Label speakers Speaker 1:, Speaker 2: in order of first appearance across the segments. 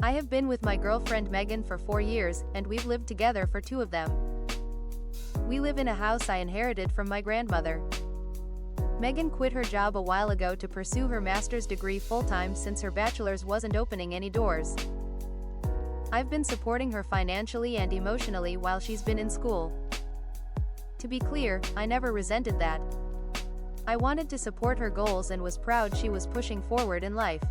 Speaker 1: I have been with my girlfriend Megan for 4 years, and we've lived together for 2 of them. We live in a house I inherited from my grandmother. Megan quit her job a while ago to pursue her master's degree full-time since her bachelor's wasn't opening any doors. I've been supporting her financially and emotionally while she's been in school. To be clear, I never resented that. I wanted to support her goals and was proud she was pushing forward in life.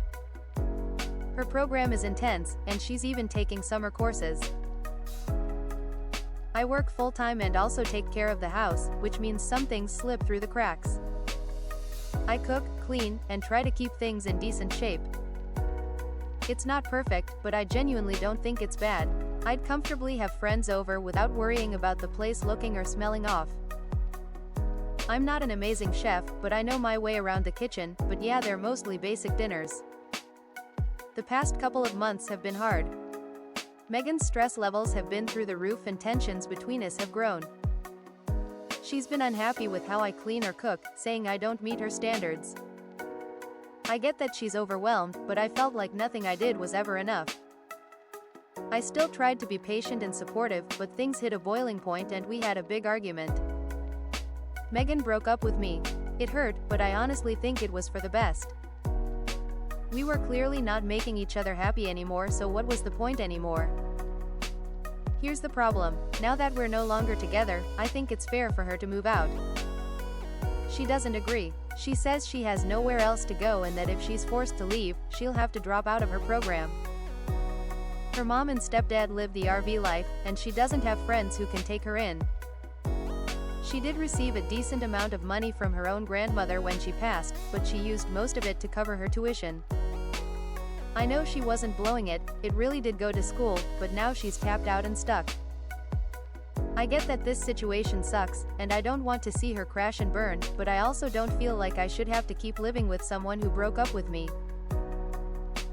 Speaker 1: Her program is intense, and she's even taking summer courses. I work full-time and also take care of the house, which means some things slip through the cracks. I cook, clean, and try to keep things in decent shape. It's not perfect, but I genuinely don't think it's bad. I'd comfortably have friends over without worrying about the place looking or smelling off. I'm not an amazing chef, but I know my way around the kitchen, but yeah, they're mostly basic dinners. The past couple of months have been hard. Megan's stress levels have been through the roof and tensions between us have grown. She's been unhappy with how I clean or cook, saying I don't meet her standards. I get that she's overwhelmed, but I felt like nothing I did was ever enough. I still tried to be patient and supportive, but things hit a boiling point and we had a big argument. Megan broke up with me. It hurt, but I honestly think it was for the best. We were clearly not making each other happy anymore, so what was the point anymore? Here's the problem. Now that we're no longer together, I think it's fair for her to move out. She doesn't agree. She says she has nowhere else to go and that if she's forced to leave, she'll have to drop out of her program. Her mom and stepdad live the RV life, and she doesn't have friends who can take her in. She did receive a decent amount of money from her own grandmother when she passed, but she used most of it to cover her tuition. I know she wasn't blowing it, it really did go to school, but now she's tapped out and stuck. I get that this situation sucks, and I don't want to see her crash and burn, but I also don't feel like I should have to keep living with someone who broke up with me.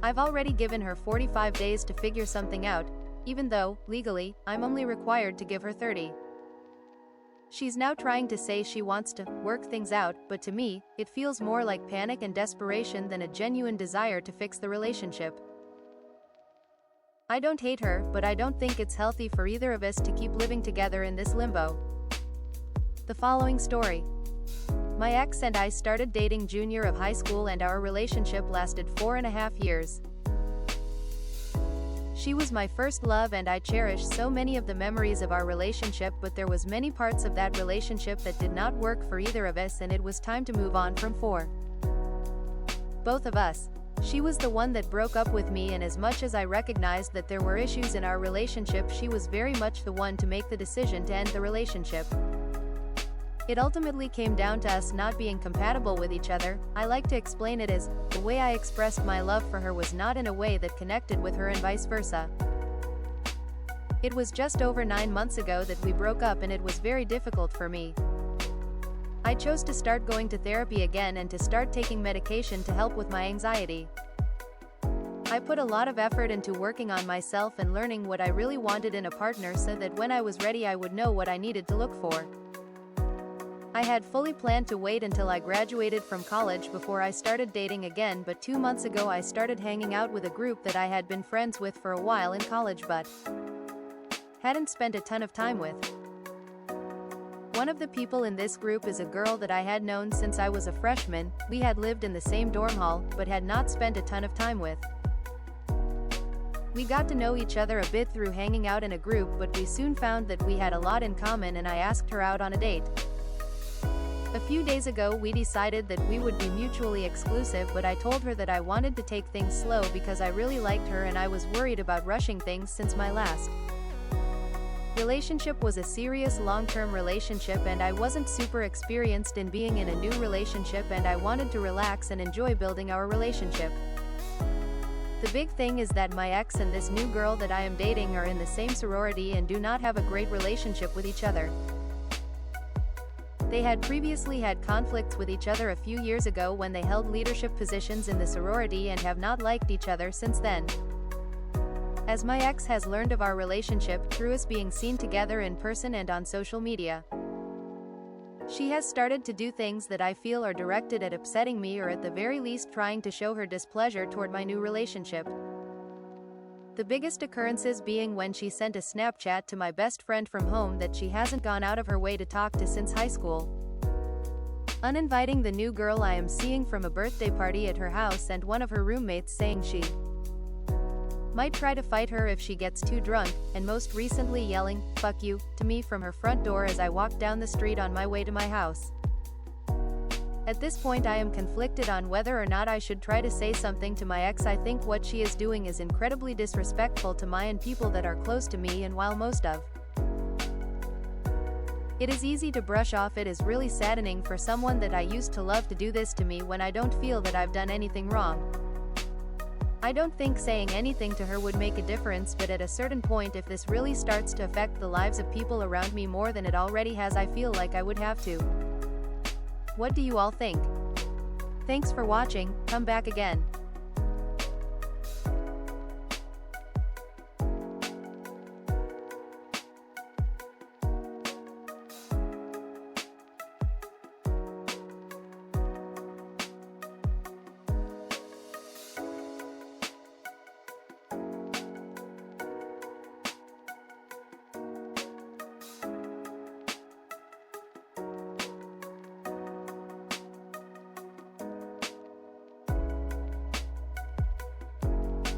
Speaker 1: I've already given her 45 days to figure something out, even though, legally, I'm only required to give her 30. She's now trying to say she wants to work things out, but to me, it feels more like panic and desperation than a genuine desire to fix the relationship. I don't hate her, but I don't think it's healthy for either of us to keep living together in this limbo. The following story. My ex and I started dating junior of high school and our relationship lasted 4.5 years. She was my first love and I cherish so many of the memories of our relationship, but there was many parts of that relationship that did not work for either of us and it was time to move on from both of us. She was the one that broke up with me, and as much as I recognized that there were issues in our relationship, she was very much the one to make the decision to end the relationship. It ultimately came down to us not being compatible with each other. I like to explain it as, the way I expressed my love for her was not in a way that connected with her and vice versa. It was just over 9 months ago that we broke up and it was very difficult for me. I chose to start going to therapy again and to start taking medication to help with my anxiety. I put a lot of effort into working on myself and learning what I really wanted in a partner so that when I was ready I would know what I needed to look for. I had fully planned to wait until I graduated from college before I started dating again, but 2 months ago I started hanging out with a group that I had been friends with for a while in college but hadn't spent a ton of time with. One of the people in this group is a girl that I had known since I was a freshman. We had lived in the same dorm hall, but had not spent a ton of time with. We got to know each other a bit through hanging out in a group, but we soon found that we had a lot in common and I asked her out on a date. A few days ago we decided that we would be mutually exclusive, but I told her that I wanted to take things slow because I really liked her and I was worried about rushing things since my last relationship was a serious long-term relationship and I wasn't super experienced in being in a new relationship and I wanted to relax and enjoy building our relationship. The big thing is that my ex and this new girl that I am dating are in the same sorority and do not have a great relationship with each other. They had previously had conflicts with each other a few years ago when they held leadership positions in the sorority and have not liked each other since then. As my ex has learned of our relationship through us being seen together in person and on social media, she has started to do things that I feel are directed at upsetting me or at the very least trying to show her displeasure toward my new relationship. The biggest occurrences being when she sent a Snapchat to my best friend from home that she hasn't gone out of her way to talk to since high school. Uninviting the new girl I am seeing from a birthday party at her house, and one of her roommates saying she might try to fight her if she gets too drunk, and most recently yelling, "Fuck you," to me from her front door as I walked down the street on my way to my house. At this point I am conflicted on whether or not I should try to say something to my ex. I think what she is doing is incredibly disrespectful to my and people that are close to me, and while most of it is easy to brush off, it is really saddening for someone that I used to love to do this to me when I don't feel that I've done anything wrong. I don't think saying anything to her would make a difference, but at a certain point, if this really starts to affect the lives of people around me more than it already has, I feel like I would have to. What do you all think? Thanks for watching, come back again.